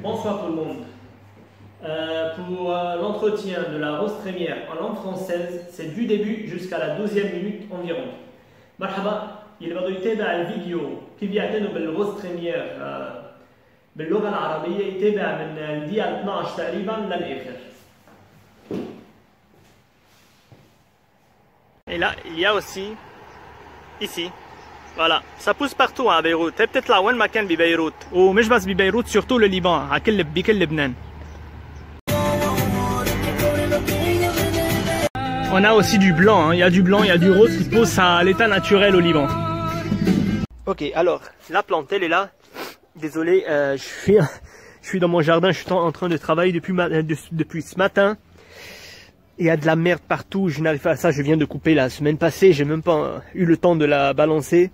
Bonsoir tout le monde. Pour l'entretien de la rose trémière en langue française, c'est du début jusqu'à la 12e minute environ. مرحبا اللي بده يتابع الفيديو كيف يعتنوا بالروز تريمير باللغة العربية يتابع من الدقيقة 12 تقريبا للآخر. Et là, il y a aussi, ici, voilà, ça pousse partout à Beyrouth. بتطلع وين ما كان ببيروت، ومش بس ببيروت، surtout le Liban، بكل لبنان. On a aussi du blanc, hein. Il y a du blanc, il y a du rose qui pousse à l'état naturel au Liban. Ok, alors, la plante, elle est là. Désolé, je suis dans mon jardin, je suis en train de travailler depuis ce matin. Il y a de la merde partout, je n'arrive pas à ça, je viens de couper la semaine passée, j'ai même pas eu le temps de la balancer.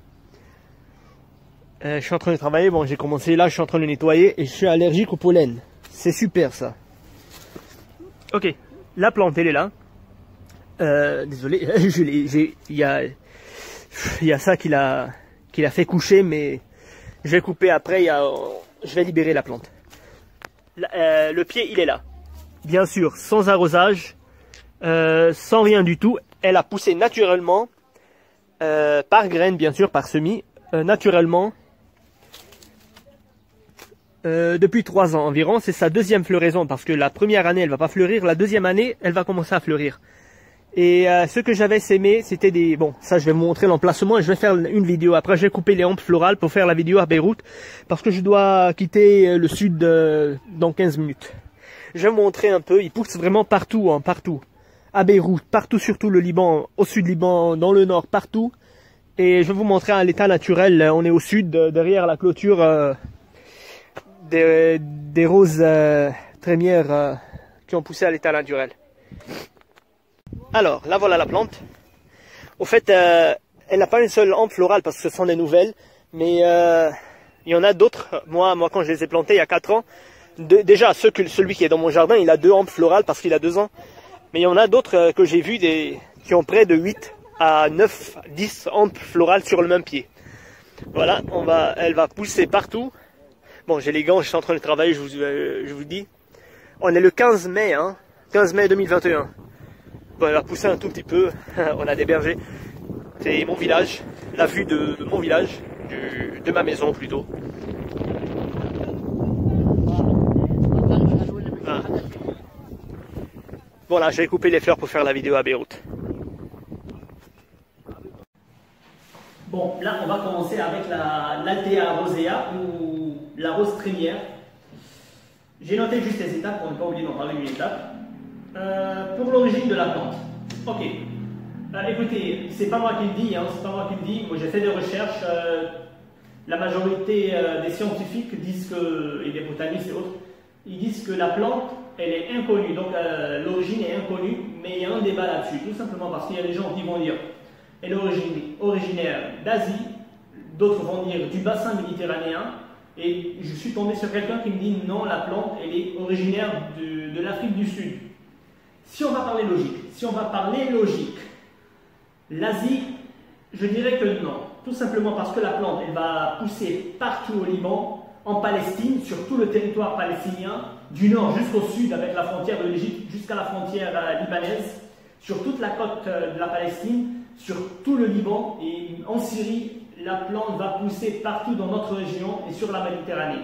Je suis en train de travailler, bon j'ai commencé là, je suis en train de nettoyer et je suis allergique au pollen. C'est super ça. Ok, la plante elle est là. Désolé, il y a ça qui l'a fait coucher, mais je vais couper après, je vais libérer la plante. Le pied il est là. Bien sûr, sans arrosage. Sans rien du tout, elle a poussé naturellement, par graines bien sûr, par semis, naturellement, depuis 3 ans environ. C'est sa deuxième floraison, parce que la première année elle va pas fleurir, la deuxième année elle va commencer à fleurir. Et ce que j'avais sémé, c'était des... Bon, ça je vais vous montrer l'emplacement et je vais faire une vidéo. Après je vais couper les hampes florales pour faire la vidéo à Beyrouth, parce que je dois quitter le sud dans 15 minutes. Je vais vous montrer un peu, il pousse vraiment partout, hein, partout. À Beyrouth, partout, surtout le Liban, au sud Liban, dans le nord, partout. Et je vais vous montrer à l'état naturel. On est au sud, derrière la clôture des roses trémières qui ont poussé à l'état naturel. Alors, là voilà la plante. Au fait, elle n'a pas une seule hampe florale parce que ce sont des nouvelles, mais il y en a d'autres. Moi, quand je les ai plantées il y a 4 ans, déjà celui qui est dans mon jardin, il a 2 hampes florales parce qu'il a 2 ans. Mais il y en a d'autres que j'ai vus qui ont près de 8 à 9, 10 hampes florales sur le même pied. Voilà, elle va pousser partout. Bon, j'ai les gants, je suis en train de travailler, je vous dis. On est le 15 mai, hein, 15 mai 2021. Bon, elle va pousser un tout petit peu, on a des bergers. C'est mon village, la vue de mon village, de ma maison plutôt. Ah. Bon là, j'ai coupé les fleurs pour faire la vidéo à Beyrouth. Bon, là on va commencer avec l'Altea rosea ou la rose trémière. J'ai noté juste les étapes pour ne pas oublier d'en parler une étape. Pour l'origine de la plante. Ok. Écoutez, c'est pas moi qui le dis, hein, c'est pas moi qui le dis. Moi j'ai fait des recherches. La majorité des scientifiques disent que, et des botanistes et autres, ils disent que la plante elle est inconnue, donc l'origine est inconnue, mais il y a un débat là-dessus, tout simplement parce qu'il y a des gens qui vont dire elle est originaire d'Asie, d'autres vont dire du bassin méditerranéen, et je suis tombé sur quelqu'un qui me dit non, la plante elle est originaire de l'Afrique du Sud. Si on va parler logique, l'Asie, je dirais que non, tout simplement parce que la plante elle va pousser partout au Liban, en Palestine, sur tout le territoire palestinien, du nord jusqu'au sud avec la frontière de l'Égypte jusqu'à la frontière libanaise, sur toute la côte de la Palestine, sur tout le Liban et en Syrie, la plante va pousser partout dans notre région et sur la Méditerranée.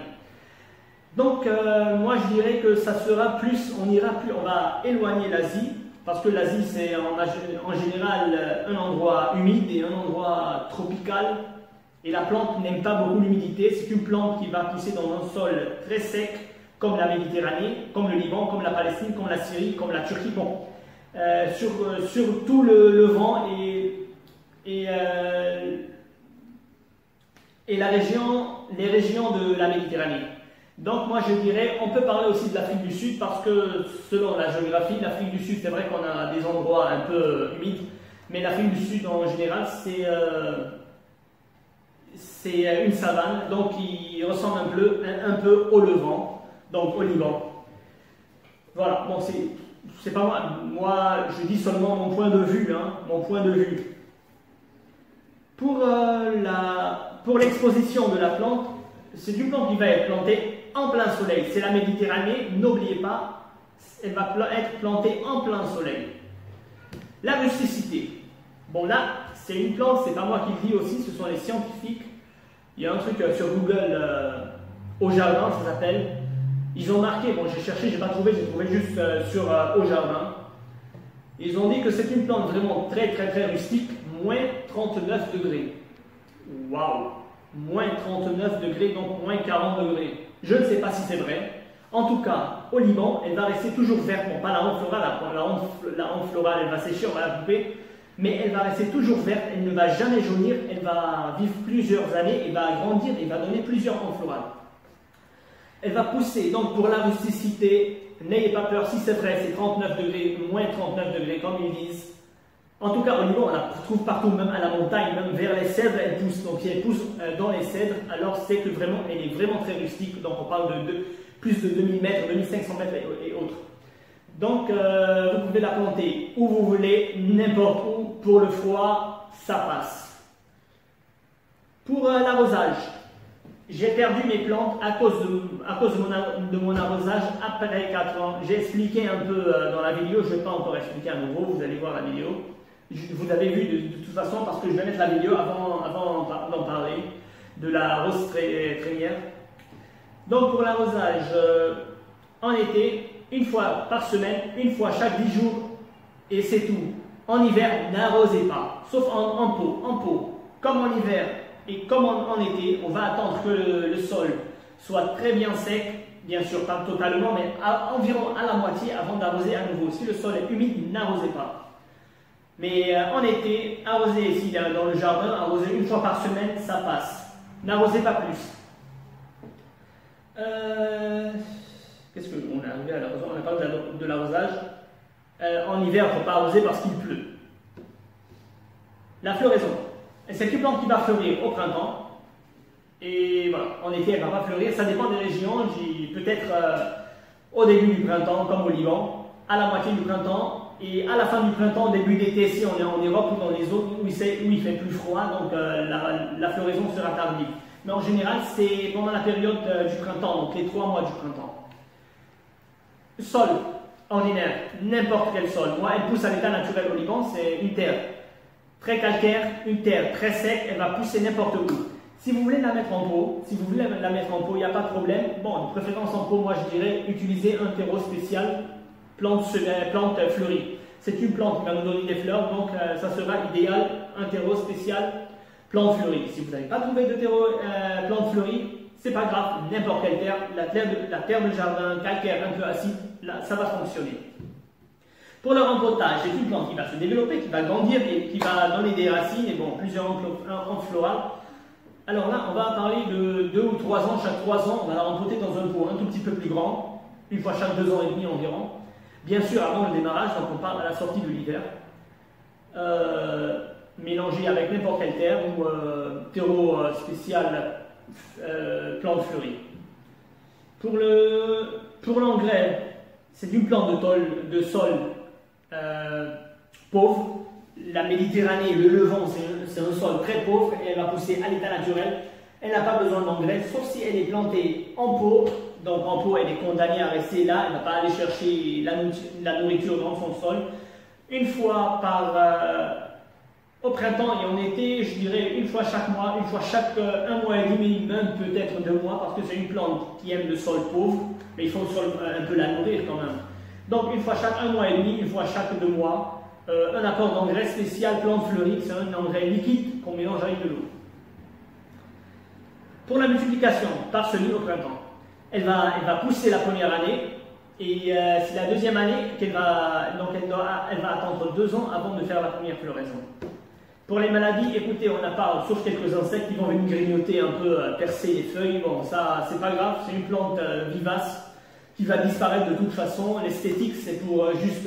Donc moi je dirais que ça sera plus, on va éloigner l'Asie, parce que l'Asie c'est en général un endroit humide et un endroit tropical. Et la plante n'aime pas beaucoup l'humidité, c'est une plante qui va pousser dans un sol très sec, comme la Méditerranée, comme le Liban, comme la Palestine, comme la Syrie, comme la Turquie, bon, sur tout le vent et les régions de la Méditerranée. Donc moi je dirais, on peut parler aussi de l'Afrique du Sud, parce que selon la géographie, l'Afrique du Sud c'est vrai qu'on a des endroits un peu humides, mais l'Afrique du Sud en général c'est une savane, donc il ressemble un peu au Levant, donc au Liban. Voilà, bon c'est pas moi je dis seulement mon point de vue, hein, mon point de vue. Pour l'exposition de la plante, c'est une plante qui va être plantée en plein soleil. C'est la Méditerranée, n'oubliez pas, elle va être plantée en plein soleil. La rusticité. Bon là, c'est une plante, c'est pas moi qui le dis aussi, ce sont les scientifiques. Il y a un truc sur Google, au jardin, ça s'appelle. Ils ont marqué, bon j'ai cherché, j'ai pas trouvé, j'ai trouvé juste sur au jardin. Ils ont dit que c'est une plante vraiment très rustique, moins 39 degrés. Waouh! Moins 39 degrés, donc moins 40 degrés. Je ne sais pas si c'est vrai. En tout cas, au Liban, elle va rester toujours verte. Bon, pas la honte florale, la honte florale, elle va sécher, on va la couper. Mais elle va rester toujours verte, elle ne va jamais jaunir, elle va vivre plusieurs années, elle va grandir et va donner plusieurs hontes florales. Elle va pousser, donc pour la rusticité, n'ayez pas peur, si c'est vrai, c'est 39 degrés, moins 39 degrés, comme ils disent. En tout cas, au Liban, on la trouve partout, même à la montagne, même vers les cèdres, elle pousse. Donc si elle pousse dans les cèdres, alors c'est que vraiment, elle est vraiment très rustique. Donc on parle de plus de 2000 mètres, 2500 mètres et autres. Donc vous pouvez la planter où vous voulez, n'importe où. Pour le froid, ça passe. Pour l'arrosage, j'ai perdu mes plantes à cause de mon arrosage après 4 ans. J'ai expliqué un peu dans la vidéo, je ne vais pas encore expliquer à nouveau, vous allez voir la vidéo. Vous l'avez vu de toute façon parce que je vais mettre la vidéo avant d'en parler, de la rose trémière. Donc pour l'arrosage, en été, une fois par semaine, une fois chaque 10 jours, et c'est tout. En hiver, n'arrosez pas, sauf en pot. Comme en hiver et comme en été, on va attendre que le sol soit très bien sec, bien sûr pas totalement, mais environ à la moitié avant d'arroser à nouveau. Si le sol est humide, n'arrosez pas. Mais en été, arrosez ici dans le jardin, arrosez une fois par semaine, ça passe. N'arrosez pas plus. Qu'est-ce qu'on est arrivé à l'arrosage? On a parlé de l'arrosage. En hiver, il ne faut pas arroser parce qu'il pleut. La floraison. C'est une plante qui va fleurir au printemps. Et voilà, en été, elle ne va pas fleurir. Ça dépend des régions. Peut-être au début du printemps, comme au Liban, à la moitié du printemps, et à la fin du printemps, début d'été, si on est en Europe ou dans les zones où il fait plus froid, donc la floraison sera tardive. Mais en général, c'est pendant la période du printemps, donc les 3 mois du printemps. Sol ordinaire, n'importe quel sol. Moi, elle pousse à l'état naturel au Liban, c'est une terre très calcaire, une terre très sec, elle va pousser n'importe où. Si vous voulez la mettre en pot, il n'y a pas de problème. Bon, de préférence en pot, moi je dirais utiliser un terreau spécial, plante fleurie. C'est une plante qui va nous donner des fleurs, donc ça sera idéal, un terreau spécial, plante fleurie. Si vous n'avez pas trouvé de terreau plante fleurie, c'est pas grave, n'importe quelle terre, la terre de jardin, calcaire, un peu acide, là, ça va fonctionner. Pour le rempotage, c'est une plante qui va se développer, qui va grandir et qui va donner des racines et bon, plusieurs hantes florales. Alors là, on va parler de 2 ou 3 ans, chaque 3 ans, on va la rempoter dans un pot un tout petit peu plus grand, une fois chaque 2 ans et demi environ. Bien sûr, avant le démarrage, donc on parle à la sortie de l'hiver. Mélangé avec n'importe quelle terre ou terreau spécial plante fleurie. Pour l'engrais, c'est une plante de sol pauvre. La Méditerranée, le Levant, c'est un sol très pauvre et elle va pousser à l'état naturel. Elle n'a pas besoin d'engrais, sauf si elle est plantée en pot. Donc en pot, elle est condamnée à rester là, elle ne va pas aller chercher la nourriture dans son sol. Une fois au printemps et en été, je dirais une fois chaque mois, une fois chaque 1 mois et demi, même peut-être 2 mois, parce que c'est une plante qui aime le sol pauvre, mais il faut un peu la nourrir quand même. Donc une fois chaque 1 mois et demi, une fois chaque 2 mois, un apport d'engrais spécial plante fleurie, c'est un engrais liquide qu'on mélange avec de l'eau. Pour la multiplication par semis au printemps, elle va pousser la première année et c'est la deuxième année qu'elle va attendre 2 ans avant de faire la première floraison. Pour les maladies, écoutez, on n'a pas, sauf quelques insectes qui vont venir grignoter un peu, percer les feuilles, bon ça c'est pas grave, c'est une plante vivace qui va disparaître de toute façon. L'esthétique c'est pour juste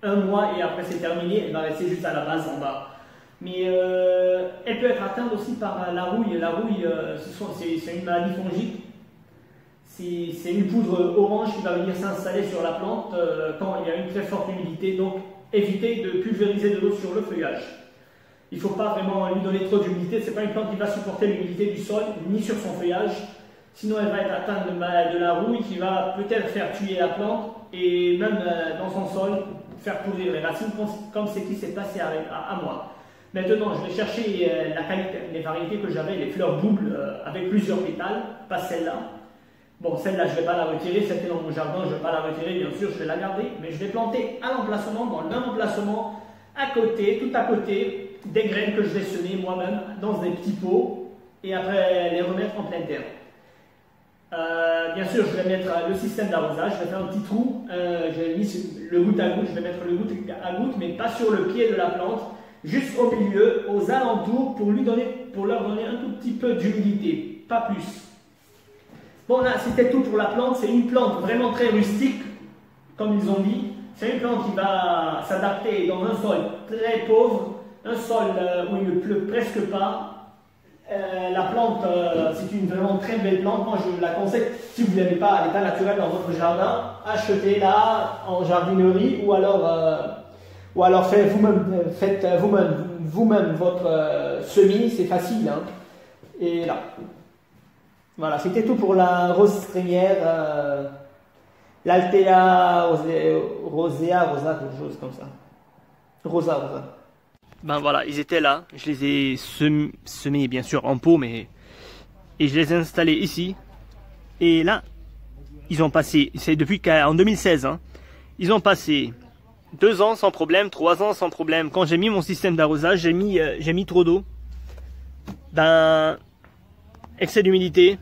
1 mois et après c'est terminé, elle va rester juste à la base en bas. Mais elle peut être atteinte aussi par la rouille. La rouille, c'est une maladie fongique. C'est une poudre orange qui va venir s'installer sur la plante quand il y a une très forte humidité. Donc évitez de pulvériser de l'eau sur le feuillage. Il ne faut pas vraiment lui donner trop d'humidité. Ce n'est pas une plante qui va supporter l'humidité du sol, ni sur son feuillage. Sinon, elle va être atteinte de la rouille qui va peut-être faire tuer la plante et même dans son sol, faire pourrir les racines, comme ce qui s'est passé à moi. Maintenant, je vais chercher les variétés que j'avais, les fleurs doubles avec plusieurs pétales, pas celle-là. Bon, celle-là, je ne vais pas la retirer, c'était dans mon jardin, je ne vais pas la retirer, bien sûr, je vais la garder. Mais je vais planter à l'emplacement, dans le même emplacement, à côté, tout à côté, des graines que je vais semer moi-même dans des petits pots et après les remettre en pleine terre. Bien sûr, je vais mettre le système d'arrosage, je vais faire un petit trou, j'ai mis le goutte à goutte, je vais mettre le goutte à goutte, mais pas sur le pied de la plante, juste au milieu, aux alentours, pour leur donner un tout petit peu d'humidité, pas plus. Bon là, c'était tout pour la plante, c'est une plante vraiment très rustique, comme ils ont dit. C'est une plante qui va s'adapter dans un sol très pauvre, un sol où il ne pleut presque pas. La plante, c'est une vraiment très belle plante. Moi, je la conseille. Si vous n'avez pas à l'état naturel dans votre jardin, achetez-la en jardinerie ou alors faites vous-même votre semis. C'est facile. Hein. Et là. Voilà, c'était tout pour la rose trémière. L'Altea rosea, quelque chose comme ça. Rosa. Ben voilà, ils étaient là. Je les ai semés bien sûr en pot, et je les ai installés ici. Et là, ils ont passé, c'est depuis qu'en 2016, hein, ils ont passé 2 ans sans problème, 3 ans sans problème. Quand j'ai mis mon système d'arrosage, j'ai mis trop d'eau. Ben, excès d'humidité,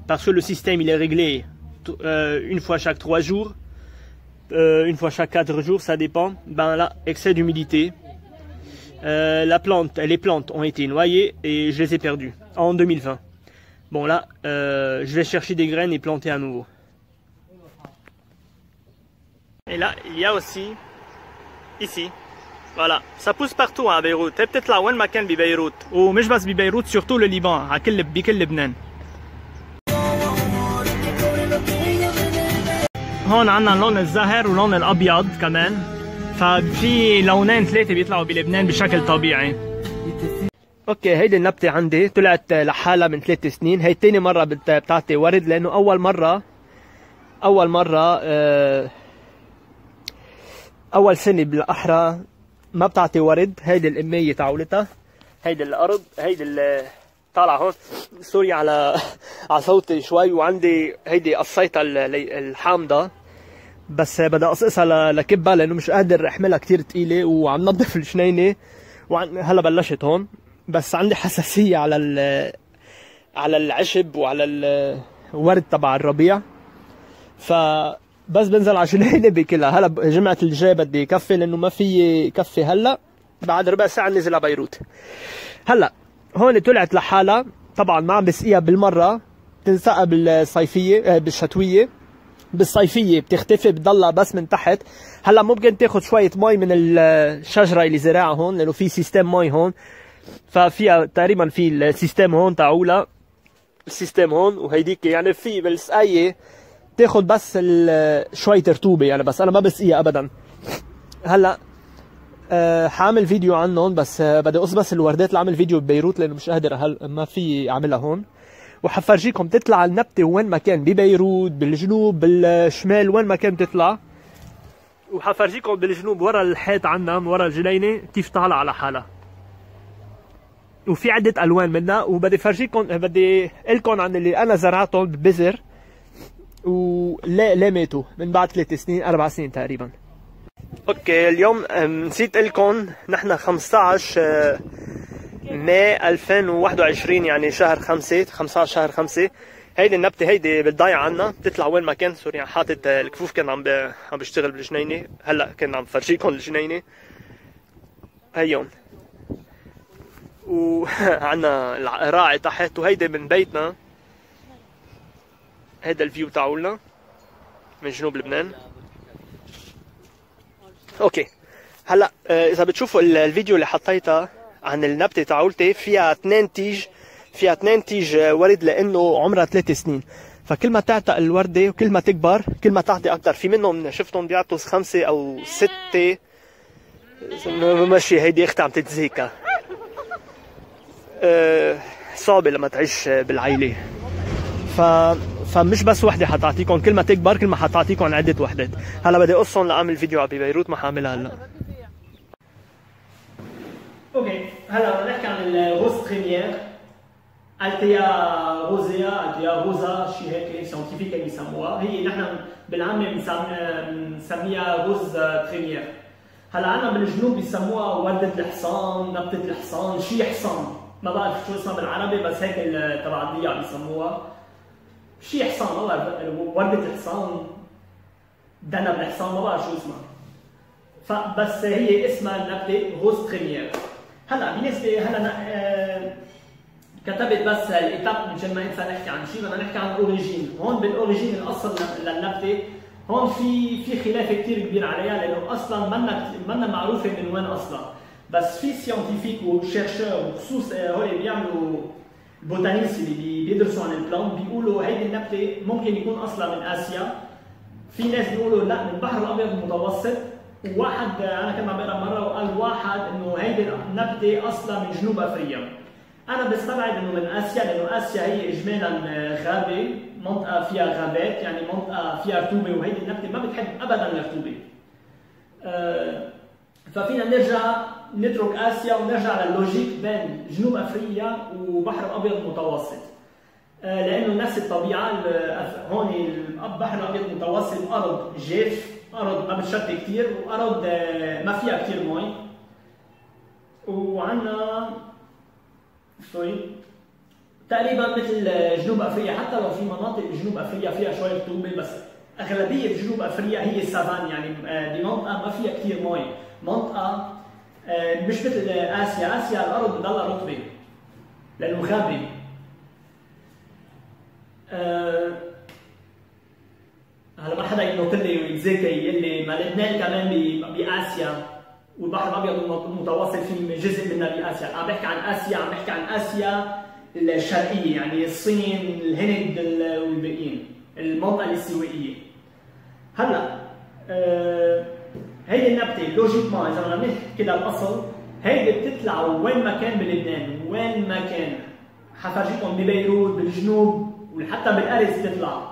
parce que le système il est réglé une fois chaque 3 jours, une fois chaque 4 jours, ça dépend. Ben là, excès d'humidité. Les plantes ont été noyées et je les ai perdues en 2020. Bon là, je vais chercher des graines et planter à nouveau. Et là, il y a aussi, ici, voilà, ça pousse partout à Beyrouth. peut-être là, وين ما كان ببيروت. ومش بس ببيروت, surtout le Liban, بكل لبنان. هون عنا اللون الزهر واللون الأبيض كمان. ففي لونين 3 بيطلعوا بلبنان بشكل طبيعي. اوكي, هيدي النبتة عندي طلعت لحالها من 3 سنين. هي تاني مرة بتعطي ورد, لأنه أول سنة بالأحرى ما بتعطي ورد. هيدي الأمية تعولتها, هيدي الأرض, هيدي اللي طالعة هون. سوري على صوتي شوي. وعندي هيدي قصيتها الحامضة, بس بدي اقصقصها لكبها لانه مش قادر احملها كتير تقيله. وعم نظف الجنينه هلا بلشت هون, بس عندي حساسيه على العشب وعلى الورد تبع الربيع. فبس بنزل على الجنينه بكلها. هلا جمعة الجاي بدي كفي, لانه ما في كفي هلا. بعد ربع ساعه نزل على بيروت. هلا هون طلعت لحالها, طبعا ما عم بسقيها بالمره, تنسقى بالصيفيه بالشتويه. بالصيفية بتختفي, بتضلها بس من تحت. هلا ممكن تاخد شوية مي من الشجرة اللي زراعها هون, لأنه في سيستم مي هون. ففيها تقريبا في السيستم هون تاعولها, السيستم هون. وهيديك يعني في بالسقاية تاخد بس شوية رطوبة يعني, بس أنا ما بسقيها أبدا. هلا حاعمل فيديو عنهم, بس بدي أقص بس الوردات اللي عامل فيديو ببيروت, لأنه مش قادر ما في أعملها هون. وحفرجيكم تطلع النبتة وين ما كان, ببيروت, بالجنوب, بالشمال, وين ما كان تطلع. وحفرجيكم بالجنوب ورا الحيط عنا, ورا الجنينة, كيف طالع على حالها. وفي عدة ألوان منها. وبدي بدي لكم عن اللي أنا زرعتهم ببذر لا ماتوا من بعد 3 سنين 4 سنين تقريبا. اوكي, اليوم نسيت لكم, نحن 15 ماي 2021, يعني شهر 5, 15 شهر 5. هيدي النبتة هيدي بتضيع عنا, بتطلع وين ما كان. سوري, حاطط الكفوف, كان عم بشتغل بالجنينة. هلا كان عم فرجيكم الجنينة هيون. وعنا الراعي تحت, وهيدي من بيتنا. هيدا الفيو تاعولنا من جنوب لبنان. اوكي, هلا اذا بتشوفوا الفيديو اللي حطيتها عن النبتة تاعولتي, فيها 2 تيج ورد, لانه عمرها 3 سنين. فكل ما تعتق الوردة وكل ما تكبر كل ما تعطي اكثر. في منهم شفتهم بيعطوا 5 أو 6. ماشي, هيدي اختي عم تتزيكا. صعبة لما تعيش بالعائلة. فمش بس وحدة حتعطيكم، كل ما تكبر كل ما حتعطيكم عدة وحدات. هلا بدي اقصهم لاعمل فيديو على ببيروت، ما حاعملها هلا. اوكي، هلا بدنا نحكي عن الغوز تريميير، التيا روزيا، التيا روزا، شيء هيك ساينتيفيك بيسموها. هي نحن بالعامة بنسميها غوز تريميير. هلا عنا بالجنوب بيسموها وردة الحصان، نبتة الحصان، شيء حصان، ما بعرف شو اسمها بالعربي بس هيك تبع الضياع بيسموها. شيء حصان، ما بعرف، وردة الحصان، دنب الحصان، ما بعرف شو اسمها. فبس هي اسمها النبتة غوز تريميير. هلا بالنسبة هلا كتبت بس الإيتاب مشان ما ننسى نحكي عن شيء، بدنا نحكي عن الأوريجين. هون بالأوريجين الأصل للنبتة، هون في خلاف كثير كبير عليها لأنه أصلا منا معروفة من وين أصلا. بس في سيانتيفيك وشيرشور وخصوص هول بيعملوا البوتانيست اللي بيدرسوا عن البلان بيقولوا هيدي النبتة ممكن يكون أصلا من آسيا. في ناس بيقولوا لا من البحر الأبيض المتوسط، وواحد أنا كنت عم بقرا مرة وقال واحد إنه هيدي النبتة أصلا من جنوب أفريقيا. أنا بستبعد إنه من آسيا لأنه آسيا هي إجمالا غابة، منطقة فيها غابات، يعني منطقة فيها رطوبة، وهيدي النبتة ما بتحب أبدا الرطوبة. ففينا نرجع نترك آسيا ونرجع للوجيك بين جنوب أفريقيا وبحر الأبيض المتوسط. لأنه نفس الطبيعة، هون البحر الأبيض المتوسط أرض جاف، أرض ما بتشتي كثير، وأرض ما فيها كثير مي. وعندنا تقريبا مثل جنوب افريقيا، حتى لو في مناطق بجنوب افريقيا فيها شويه رطوبه، بس اغلبيه جنوب افريقيا هي السافان، يعني دي منطقه ما فيها كثير مي، منطقه مش مثل اسيا. اسيا الارض بضلها رطبه لانه غابه. هلا ما حدا ينط لي ويتذاكى يقول لي ما لبنان كمان باسيا، والبحر الابيض المتوسط في جزء منها باسيا. عم بحكي عن اسيا، عم بحكي عن اسيا الشرقيه، يعني الصين، الهند والباقيين، المنطقه الاستوائيه. هلا هيدي النبته لوجيكمان اذا بدنا نحكي للاصل، هيدي بتطلع وين ما كان بلبنان، وين ما كان. حفرجيكم ببيروت، بالجنوب، وحتى بالارز بتطلع،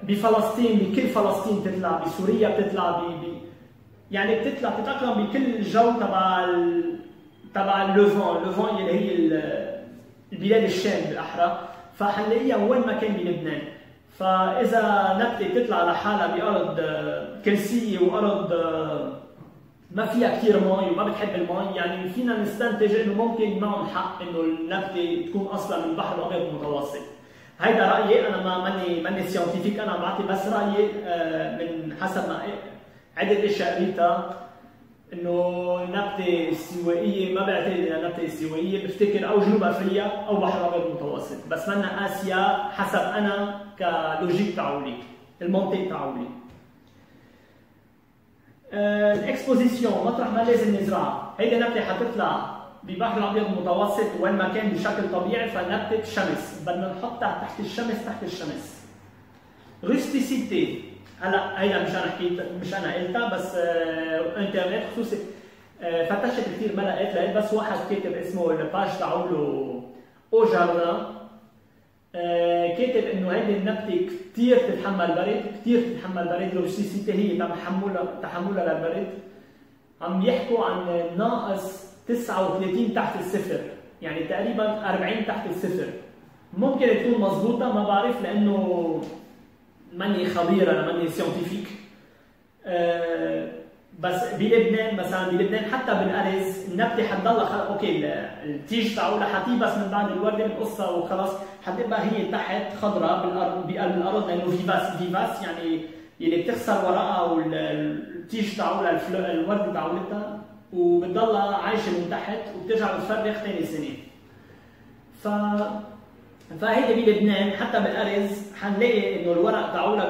بفلسطين، بكل فلسطين بتطلع، بسوريا بتطلع، يعني بتتأقلم بكل الجو تبع اللوفون اللي هي البلاد الشام بالاحرى، فحنلاقيها وين ما كان بلبنان. فاذا نبته بتطلع لحالها بارض كلسيه وارض ما فيها كثير مي وما بتحب المي، يعني فينا نستنتج انه ممكن معهم حق انه النبته تكون اصلا من البحر الابيض المتوسط. هيدا رايي انا، ماني سيانتيفيك، انا بعطي بس رايي من حسب ما عدة اشياء قريتها، انه نبته استوائيه، ما بعتقد انها نبته استوائيه، بفتكر او جنوب افريقيا او بحر الابيض المتوسط، بس منا اسيا حسب انا كلوجيك تعولي، المنطق تعولي. الاكسبوزيسيون مطرح ما لازم نزرعها، هيدي نبته حتطلع ببحر الابيض المتوسط وين ما كان بشكل طبيعي، فنبته شمس، بدنا نحطها تحت الشمس، تحت الشمس. روستيسيتي، هلا هيدا مش انا قلتها، بس انترنت خصوصي فتشت كثير ما لقيت بس واحد كاتب اسمه الباج تاعوله او جاردان، كاتب انه هيدي النبته كثير تتحمل برد، كثير تتحمل برد. روستيسيتي هي تحملها للبرد. عم يحكوا عن ناقص 39 تحت الصفر، يعني تقريبا 40 تحت الصفر. ممكن تكون مضبوطه، ما بعرف لانه ماني خبير، انا ماني سيانتيفيك. بس بلبنان مثلا، بلبنان حتى بالارز النبته حتضلها اوكي، التيج تاعولها حتيبس من بعد الورده بنقصها وخلص، حتبقى هي تحت خضراء بقلب الارض، لانه فيفاس يعني اللي بتخسر ورقها والتيج تاعولها الورده تاعولتها، وبتضلها عايشه من تحت وبترجع بتفرخ ثاني سنه. فهيدي بلبنان حتى بالارز حنلاقي انه الورق تاعولها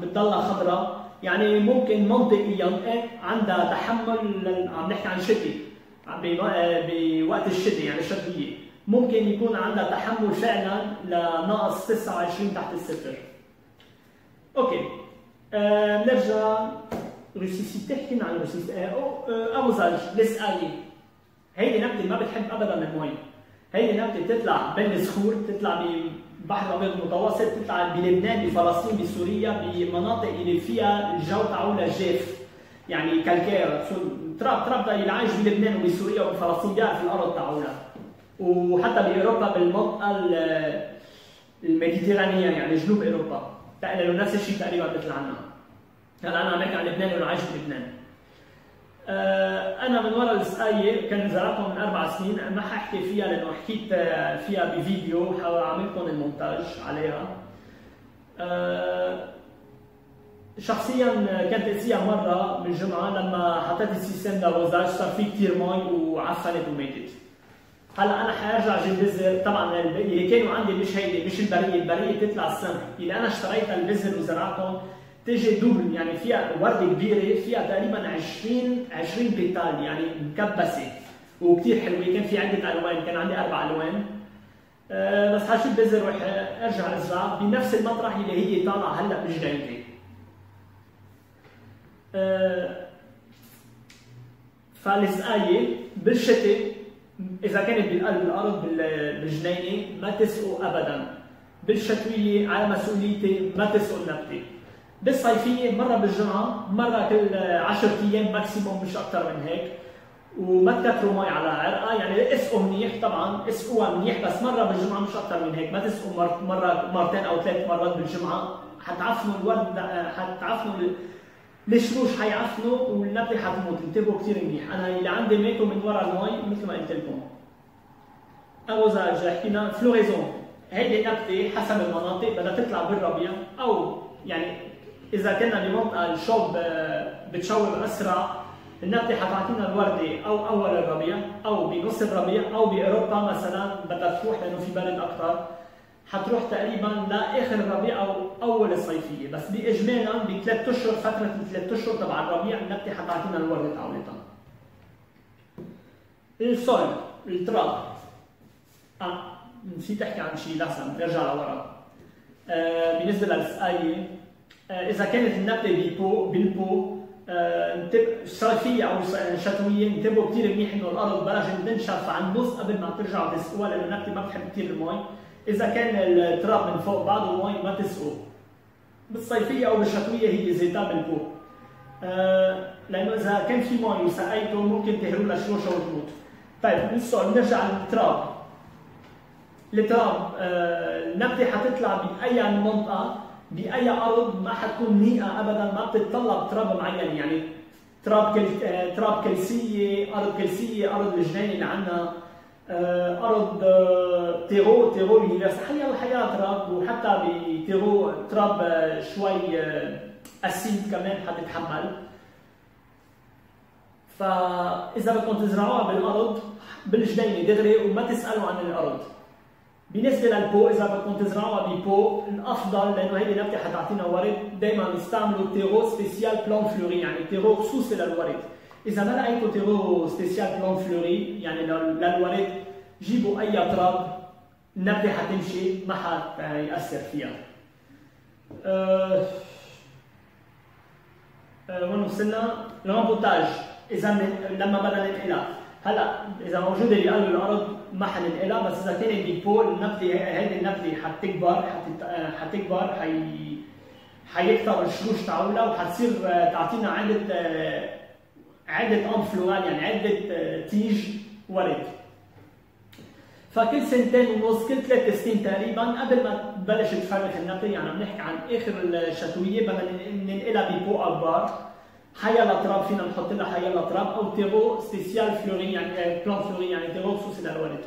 بتضلها خضراء، يعني ممكن منطقيا عندها تحمل. عم نحكي عن شتي، بوقت الشتي يعني الشتويه، ممكن يكون عندها تحمل فعلا لناقص 29 تحت الصفر. اوكي، نرجع روسيسيتي. حكينا عن روسيسيتي. ابوزاج، لسقايه. هيدي نبته ما بتحب ابدا المي. هيدي نبته بتطلع بين الصخور، بتطلع ببحر الابيض المتوسط، بتطلع بلبنان، بفلسطين، بسوريا، بمناطق اللي فيها الجو تاعولها جاف، يعني كالكير، تراب اللي عايش بلبنان وبسوريا وبفلسطين بيعرف الارض تاعولها. وحتى باوروبا بالمنطقه الميديترانيه يعني جنوب اوروبا له نفس الشيء تقريبا مثل عنا. هلا انا عم بحكي عن لبنان لانه عايش بلبنان. انا من وراء السقايه كان زرعتهم من 4 سنين، ما حاحكي فيها لانه حكيت فيها بفيديو وعملتكم المونتاج عليها. شخصيا كانت تأذيها مره بالجمعه لما حطيت السيستم داروزاج صار في كثير مي وعفنت وماتت. هلا انا حارجع جيب بذر، طبعا اللي كانوا عندي مش هيدي مش البريه بتطلع السمك، اللي انا اشتريتها البذر وزرعتهم تيجي دوبل، يعني فيها ورده كبيره فيها تقريبا 20 بيتال يعني مكبسه وكثير حلوه، كان في عده الوان، كان عندي 4 الوان. بس حشيل بذر روح ارجع ازرع بنفس المطرح اللي هي طالعه هلا بجنينتي. فالسقايه بالشتاء اذا كانت بقلب الارض بالجنينه ما تسقوا ابدا، بالشتويه على مسؤوليتي ما تسقوا النبته. بالصيفيه مره بالجمعه، مره كل 10 ايام ماكسيموم مش اكثر من هيك، وما تكثروا مي على عرقه، يعني اسقوا منيح طبعا اسقوها منيح بس مره بالجمعه مش اكثر من هيك، ما تسقوا مرتين او 3 مرات بالجمعه، حتعفنوا الورد، حتعفنوا الشروش، حيعفنوا والنبته حتموت، انتبهوا كثير منيح. انا اللي عندي ماتوا من وراء المي مثل ما قلت لكم. اروزاج حكينا، فلوريزون هيدي النبته حسب المناطق بدها تطلع بالربيع، او يعني اذا كنا بمنطقه الشوب بتشوب اسرع النبته حتعطينا الورده او اول الربيع او بنص الربيع، او باوروبا مثلا بدها تروح لانه في برد اكثر حتروح تقريبا لاخر الربيع او اول الصيفيه، بس باجمالا ب3 اشهر، فتره 3 اشهر تبع الربيع النبته حتعطينا الورده تاعولتها. السول، التراب، نسيت احكي عن شيء لحظه نرجع لورا. بالنسبه للسقايه اذا كانت النبته بالبو صيفيه او شتويه انتبهوا كثير منيح انه الارض بلشت تنشف عن النص قبل ما ترجعوا تسقوها، لانه النبته ما بتحب كثير المي. اذا كان التراب من فوق بعضه مي ما تسقوه. بالصيفيه او بالشتويه هي زيتها بالبو، لانه اذا كان في مي وسقيته ممكن تهروا لها شروشه وتموت. طيب بالسؤال نرجع للتراب. التراب النبته حتطلع باي منطقه باي ارض ما حتكون نيئه ابدا، ما بتتطلب تراب معين، يعني تراب كلسيه، ارض كلسيه، ارض الجنينه اللي عندنا، ارض تيرو اللي حيا تراب، وحتى بتيرو تراب شوي اسيد كمان حتتحمل. فاذا بدكم تزرعوها بالارض بالجنينه دغري وما تسالوا عن الارض. بالنسبه للبو اذا بدكم تزرعوها ببو الافضل، لانه هيدي نبته حتعطينا ورد، دائما استعملوا تيرو سبيسيال بلون فلوري، يعني تيرو خصوصي للورد. اذا ما لقيتوا تيرو سبيسيال بلون فلوري يعني للورد، جيبوا اي تراب النبته حتمشي ما حيأثر فيها. وين وصلنا؟ الرامبوتاج اذا لما بدنا ننقلها، هلا اذا موجوده بقلب الارض ما حننقلها، بس اذا كانت ببو النبته هيدي النبته حتكبر حيكثر الشروش تاعولها وحتصير تعطينا عده انفلورال، يعني عده تيج ورد. فكل 2 سنين ونص كل 3 سنين تقريبا قبل ما تبلش تفرخ النبته، يعني عم نحكي عن اخر الشتويه بدنا ننقلها ببو اكبر، حيلا تراب فينا نحط لها حيلا تراب، او تيرو سبيسيال فلوري يعني بلون فلوري، يعني تيرو خصوصي للورد.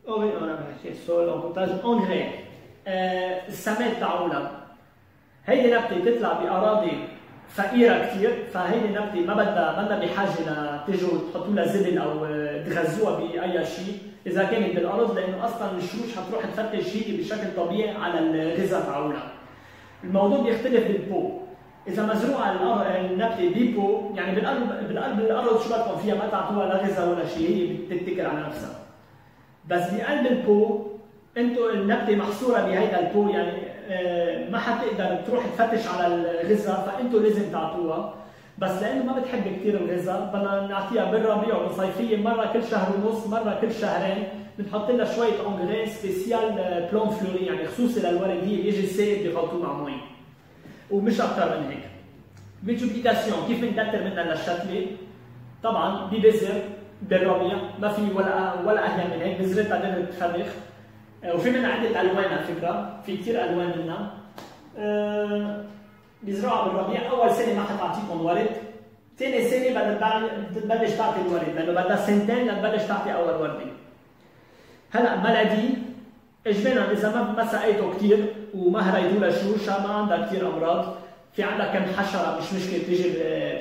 اوكي انا بحكي سول رامبوتاج انغري. السماد تاعولها هيدي نبته بتطلع باراضي فقيره كثير، فهيدي نبته ما بدها بحاجه لتيجوا تحطوا لها زبل او تغذوها باي شيء اذا كانت بالارض، لانه اصلا الشروش حتروح تفتش هي بشكل طبيعي على الغذاء تاعولها. الموضوع بيختلف بالبو، اذا مزروعه النبته ببو يعني بالقلب الارض شو بدكم فيها ما تعطوها لا غذاء ولا شيء، هي بتتكل على نفسها. بس بقلب البو انتم النبته محصوره بهيدا البو، يعني ما حتقدر تروح تفتش على الغذاء، فانتم لازم تعطوها. بس لانه ما بتحب كثير الغذاء بدنا نعطيها بالربيع وبالصيفيه مره كل شهر ونص مره كل شهرين، بنحط لها شويه انغري سبيسيال بلون فلوري يعني خصوصي للورد، هي بيجي سائل بيخلطوه مع مي ومش اكثر من هيك. ملتيبليكاسيون كيف بنكتر منها للشتله؟ طبعا ببذر بالربيع، ما في ولا اهين من هيك، بذرتها قدرت تفرخ، وفي منها عده الوان على فكره، في كثير الوان منها. بيزرعها بالربيع، اول سنه ما حتعطيكم ورد، ثاني سنه بتبلش تعطي الورد، لانه بدها سنتين لتبلش تعطي اول ورده. هلا ملدي اجمالا اذا ما سقيته كثير وما هريتوا لها شروشها ما عندها كثير امراض، في عندها كم حشره مش مشكله بتيجي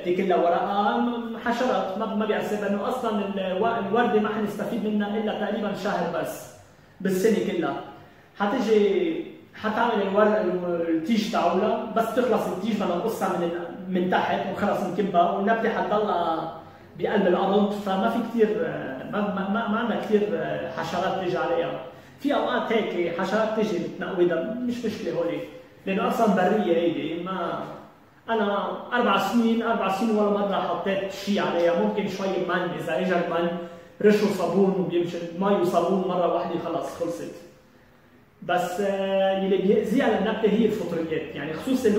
بتاكل لها ورقها، حشرات ما بيأثر، لانه اصلا الورده ما حنستفيد منها الا تقريبا شهر بس بالسنه كلها. حتيجي حتعمل التيج تاعولها، بس تخلص التيج بدنا نقصها من تحت وخلص نكبها، والنبته حتضلها بقلب الارض، فما في كثير ما عندنا كثير حشرات تيجي عليها. في اوقات هيك حشرات تيجي بتنقودها مش مشكله هولي، لانه اصلا بريه هيدي. ما انا 4 سنين ولا مره حطيت شيء عليها، ممكن شوي من اذا اجى المن رشوا صابون وبيمشي مي وصابون مره واحده خلص خلصت. بس اللي بيأذيها للنبته هي الفطريات، يعني خصوصا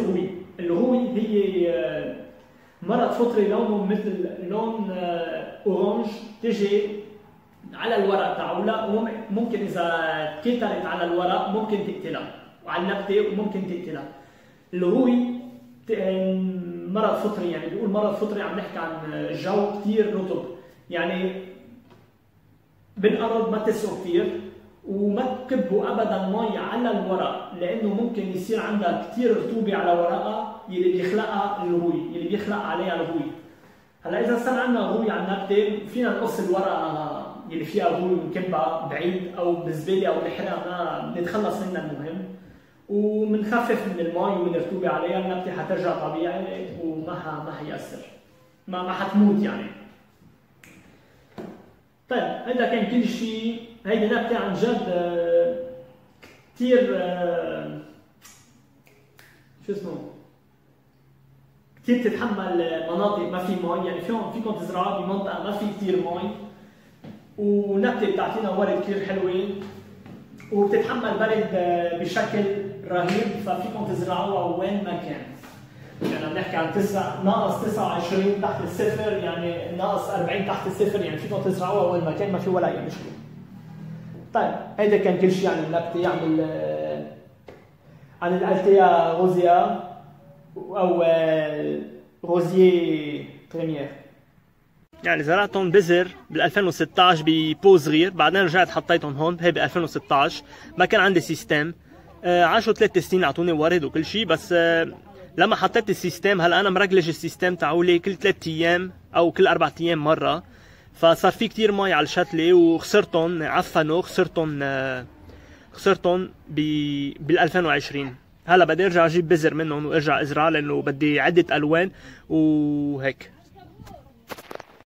الغوي هي مرض فطري لونه مثل لون اورانج، تجي على الورق تاعولها، وممكن اذا تكترت على الورق ممكن تقتلها، وعلى النبته وممكن تقتلها. الغوي مرض فطري، يعني بيقول مرض فطري عم نحكي عن جو كثير رطب، يعني بالارض ما تسقوا كثير وما تكبوا ابدا مي على الورق، لانه ممكن يصير عندها كثير رطوبه على ورقها اللي بيخلقها الغوي، اللي بيخلق عليها الغوي. هلا اذا صار عندنا غوي على النبته فينا نقص الورقه اللي فيها غوي ونكبها بعيد او بالزباله او نحرقها، نتخلص منها المهم، ومنخفف من المي ومن الرطوبه عليها، النبته حترجع طبيعي وما حيأثر، ما حتموت يعني. طيب هذا كان كل شيء. هيدي نبته عن جد كثير شو اسمه، كثير تتحمل مناطق ما في مي، يعني فيكم تزرعوها بمنطقه ما في كثير مي، ونبته بتعطينا ورد كثير حلوه، وبتتحمل برد بشكل رهيب، ففيكم تزرعوها وين ما كان. يعني عم نحكي عن ناقص 29 تحت الصفر، يعني ناقص 40 تحت الصفر، يعني فيكم تزرعوها وين ما كان، ما في ولا اي مشكله. طيب هيدا كان كل شيء عن النبته، عن الالتيا روزيا او روزيي بريمير. يعني زرعتهم بذر بال 2016 ببو صغير، بعدين رجعت حطيتهم هون هي ب 2016. ما كان عندي سيستم، عاشوا 3 سنين اعطوني ورد وكل شيء، بس لما حطيت السيستم هلا انا مرجلج السيستم تاعولي كل 3 ايام او كل 4 ايام مره، فصار في كثير مي على الشتله وخسرتهم، عفنوا، خسرتهم بال 2020. هلا بدي ارجع اجيب بذر منهم وارجع ازرع، لانه بدي عده الوان وهيك.